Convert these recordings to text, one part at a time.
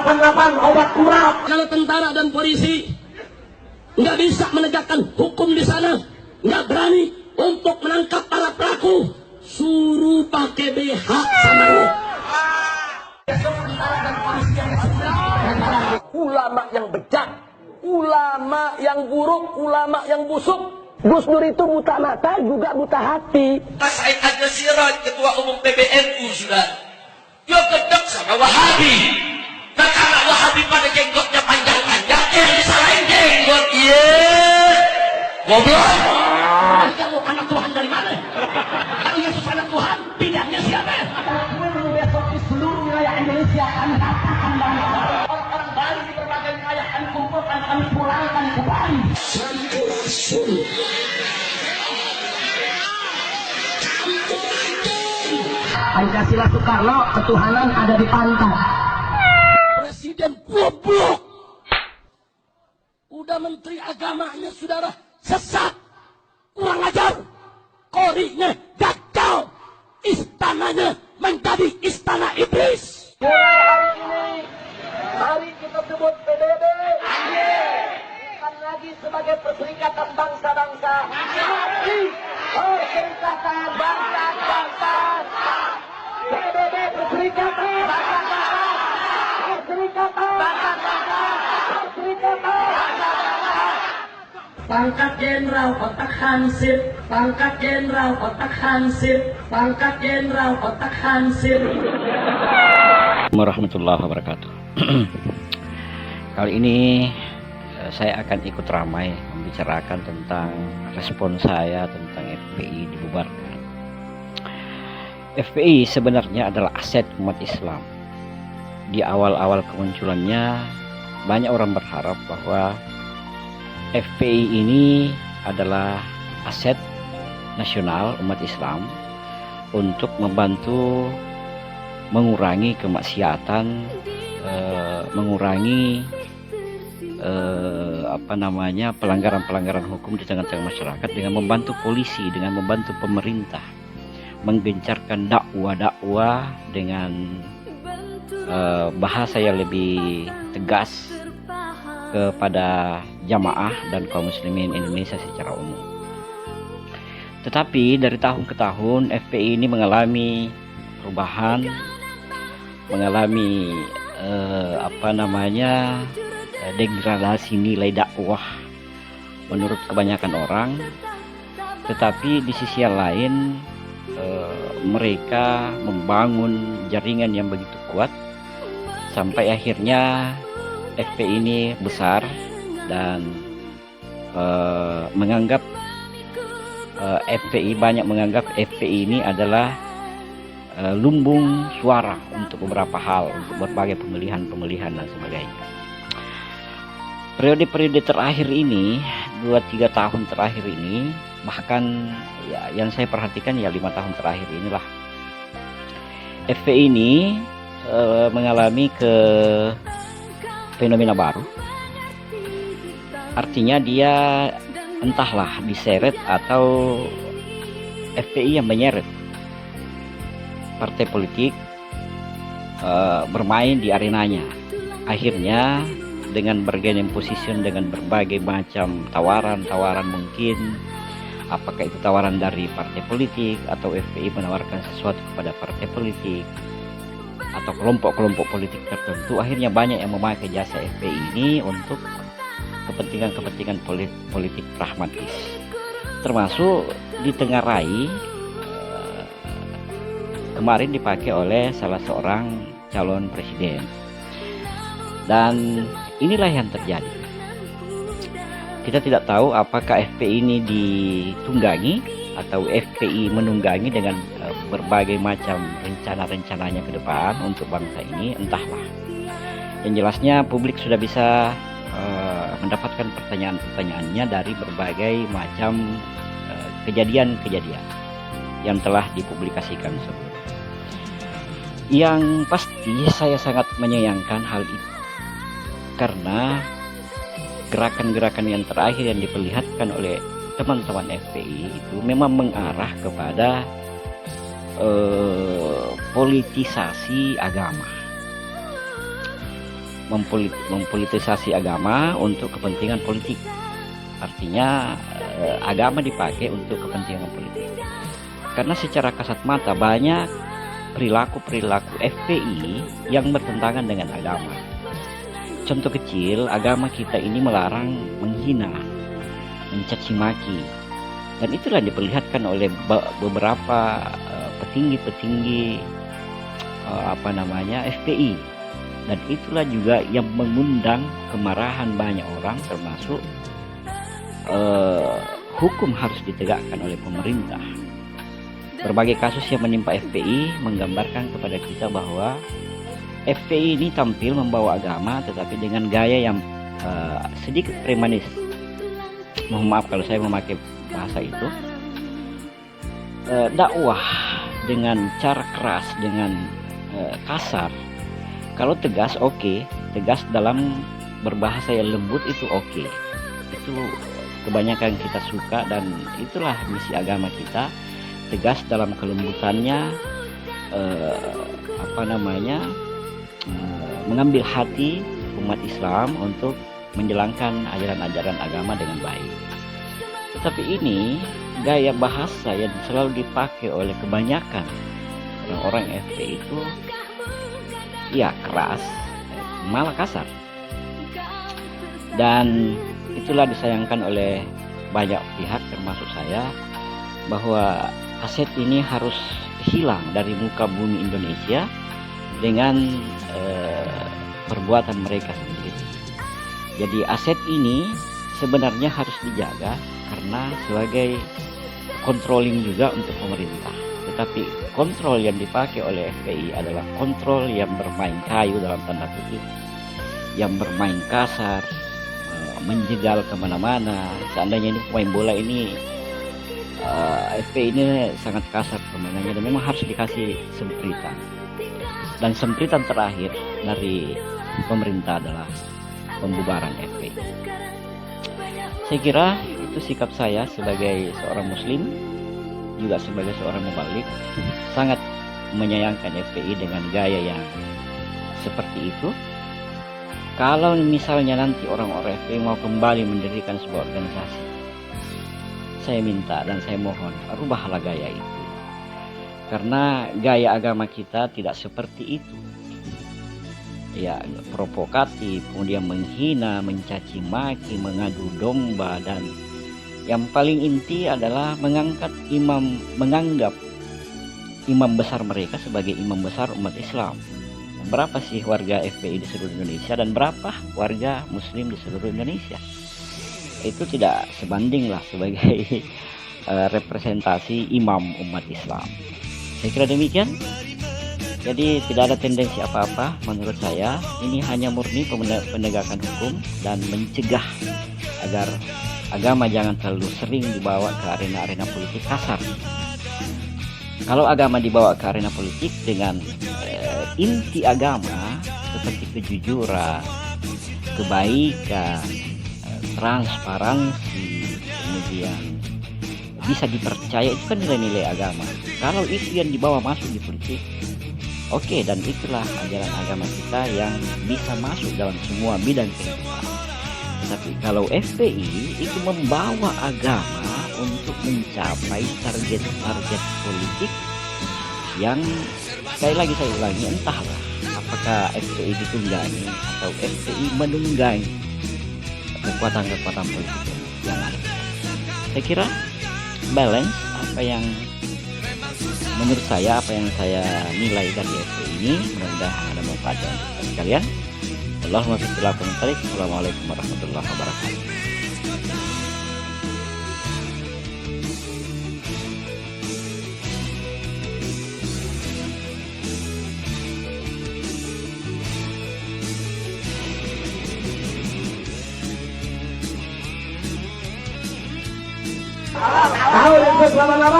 88 obat kurap. Kalau tentara dan polisi nggak bisa menegakkan hukum di sana, nggak berani untuk menangkap para pelaku, suruh pakai BH sama lu. Ulama yang bejat, ulama yang buruk, ulama yang busuk. Gus Dur itu buta mata juga buta hati. Mas Said Agil Siraj, Ketua Umum PBNU sudah. Dia gedek sama Wahabi. Nah karena Wahabi pada jenggotnya panjang-panjang, disalahin jenggot. Iya. Goblok. Kamu anak Tuhan dari mana? Kalau Yesus anak Tuhan, pilihannya siapa? Besok di seluruh wilayah Indonesia kami katakan bangsa. Orang-orang Bali di berbagai wilayah kami kumpulkan, kami pulangkan ke Bali. Pancasila Soekarno, ketuhanan ada di pantat. Presiden goblok. Udah menteri agamanya saudara sesat, kurang ajar, korinya gagal, istananya menjadi istana iblis. Mulai hari ini, mari kita sebut PBB bukan lagi sebagai perserikatan bangsa-bangsa, tapi perserikatan bangsa-bangsa. PBB perserikatan bangsa-bangsa, perserikatan bangsa-bangsa, perserikatan bangsa-bangsa. Pangkat jenderal otak hansip, pangkat jenderal otak hansip, pangkat jenderal otak hansip. Warahmatullahi wabarakatuh. Kali ini saya akan ikut ramai membicarakan tentang respon saya tentang FPI dibubarkan. FPI sebenarnya adalah aset umat Islam. Di awal-awal kemunculannya banyak orang berharap bahwa FPI ini adalah aset nasional umat Islam untuk membantu mengurangi kemaksiatan, mengurangi pelanggaran-pelanggaran hukum di tengah-tengah masyarakat dengan membantu polisi, dengan membantu pemerintah, menggencarkan dakwah dengan bahasa yang lebih tegas kepada jamaah dan kaum muslimin Indonesia secara umum. Tetapi dari tahun ke tahun FPI ini mengalami perubahan, mengalami degradasi nilai dakwah menurut kebanyakan orang. Tetapi di sisi yang lain mereka membangun jaringan yang begitu kuat sampai akhirnya FPI ini besar dan banyak menganggap FPI ini adalah lumbung suara untuk beberapa hal, untuk berbagai pemilihan dan sebagainya. Periode-periode terakhir ini, 2-3 tahun terakhir ini, bahkan ya, yang saya perhatikan ya 5 tahun terakhir inilah, FPI ini mengalami fenomena baru. Artinya dia entahlah diseret atau FPI yang menyeret partai politik bermain di arenanya. Akhirnya dengan bargaining position, dengan berbagai macam tawaran mungkin, apakah itu tawaran dari partai politik atau FPI menawarkan sesuatu kepada partai politik atau kelompok-kelompok politik tertentu, akhirnya banyak yang memakai jasa FPI ini untuk kepentingan politik pragmatis, termasuk ditengarai kemarin dipakai oleh salah seorang calon presiden. Dan inilah yang terjadi. Kita tidak tahu apakah FPI ini ditunggangi atau FPI menunggangi dengan berbagai macam rencana-rencananya ke depan untuk bangsa ini, entahlah. Yang jelasnya publik sudah bisa mendapatkan pertanyaan-pertanyaannya dari berbagai macam kejadian-kejadian yang telah dipublikasikan sebelumnya. Yang pasti saya sangat menyayangkan hal itu, karena gerakan-gerakan yang terakhir yang diperlihatkan oleh teman-teman FPI itu memang mengarah kepada politisasi agama. mempolitisasi agama untuk kepentingan politik. Artinya agama dipakai untuk kepentingan politik. Karena secara kasat mata banyak perilaku-perilaku FPI yang bertentangan dengan agama. Contoh kecil, agama kita ini melarang menghina, mencaci maki. Dan itulah diperlihatkan oleh beberapa petinggi-petinggi FPI. Dan itulah juga yang mengundang kemarahan banyak orang, termasuk hukum harus ditegakkan oleh pemerintah. Berbagai kasus yang menimpa FPI menggambarkan kepada kita bahwa FPI ini tampil membawa agama tetapi dengan gaya yang sedikit premanis. Mohon maaf kalau saya memakai bahasa itu. Dakwah dengan cara keras, dengan kasar. Kalau tegas oke, tegas dalam berbahasa yang lembut itu oke. Itu kebanyakan kita suka dan itulah misi agama kita. Tegas dalam kelembutannya, mengambil hati umat Islam untuk menjalankan ajaran-ajaran agama dengan baik. Tetapi ini gaya bahasa yang selalu dipakai oleh kebanyakan orang-orang FPI itu ya keras, malah kasar. Dan itulah disayangkan oleh banyak pihak termasuk saya, bahwa aset ini harus hilang dari muka bumi Indonesia dengan perbuatan mereka sendiri. Jadi aset ini sebenarnya harus dijaga karena sebagai controlling juga untuk pemerintah. Tetapi kontrol yang dipakai oleh FPI adalah kontrol yang bermain kayu dalam tanda kutip, yang bermain kasar, menjegal kemana-mana. Seandainya ini pemain bola ini, FPI ini sangat kasar permainannya dan memang harus dikasih sempritan. Dan sempritan terakhir dari pemerintah adalah pembubaran FPI. Saya kira itu sikap saya sebagai seorang muslim, juga sebagai seorang mubalik, sangat menyayangkan FPI dengan gaya yang seperti itu. Kalau misalnya nanti orang-orang FPI mau kembali mendirikan sebuah organisasi, saya minta dan saya mohon rubahlah gaya itu. Karena gaya agama kita tidak seperti itu. Ya, provokatif, kemudian menghina, mencaci maki, mengadu domba, dan yang paling inti adalah menganggap imam besar mereka sebagai imam besar umat Islam. Berapa sih warga FPI di seluruh Indonesia dan berapa warga muslim di seluruh Indonesia? Itu tidak sebanding lah sebagai representasi imam umat Islam. Saya kira demikian. Jadi tidak ada tendensi apa-apa menurut saya. Ini hanya murni penegakan hukum dan mencegah agar agama jangan terlalu sering dibawa ke arena-arena politik kasar. Kalau agama dibawa ke arena politik dengan inti agama seperti kejujuran, kebaikan, transparansi, kemudian bisa dipercaya, itu kan nilai-nilai agama. Kalau itu yang dibawa masuk di politik, oke, dan itulah ajaran agama kita yang bisa masuk dalam semua bidang kehidupan. Tapi kalau FPI itu membawa agama untuk mencapai target-target politik yang, sekali lagi saya ulangi, entahlah apakah FPI ditunggangi atau FPI menunggangi kekuatan-kekuatan politik yang ada. Saya kira balance apa yang menurut saya, apa yang saya nilai dari FPI ini, mudah-mudahan ada manfaatnya untuk kita sekalian. Allahumma sholli. Assalamualaikum warahmatullahi wabarakatuh. Tahun yang ke-88,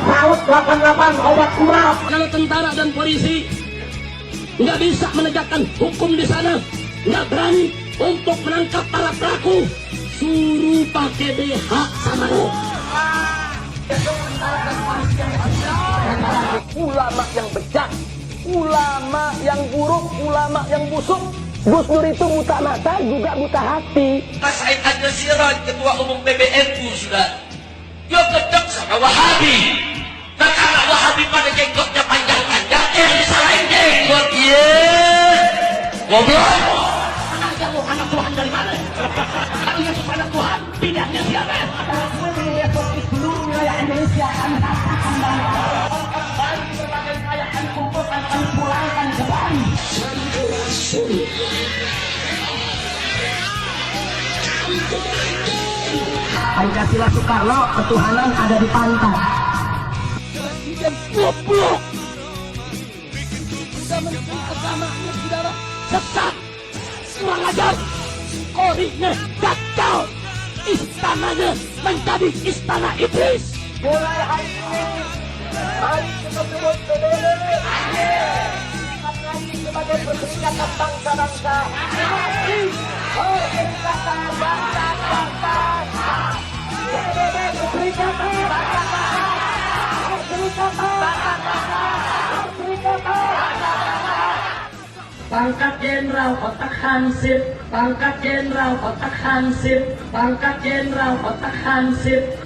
tahun 88 obat kurap. Kalau tentara dan polisi nggak bisa menegakkan hukum di sana, nggak berani untuk menangkap para pelaku, suruh pakai BH sama lo. Ulama yang bejat, ulama yang buruk, ulama yang busuk, Gus Dur itu buta mata juga buta hati. Mas Said Agil Siraj, Ketua Umum PBNU, sudah. Dia gedek sama Wahabi. Nah, karena Wahabi pada jenggotnya panjang-panjang, yang disalahin jenggot. Goblok. Kamu anak Tuhan dari mana? Kalau Yesus anak Tuhan, bidangnya siapa? Gue besok di seluruh wilayah Indonesia akan katakan bahwa orang Bali di berbagai wilayah akan kumpulkan, akan pulangkan ke Bali. Pancasila Soekarno, ketuhanan ada di pantat. Presiden goblok. Sudah menteri agamanya saudara sesat, kurang ajar, korinya gagal, istananya menjadi istana iblis. Mulai hari ini, mari kita sebut PBB lagi sebagai perserikatan bangsa-bangsa. Perserikatan bangsa-bangsa. PBB perserikatan bangsa-bangsa. Perserikatan bangsa-bangsa. Perserikatan bangsa-bangsa. Pangkat Jenderal Kotak Hansip, pangkat Jenderal Kotak Hansip, pangkat Jenderal Kotak Hansip.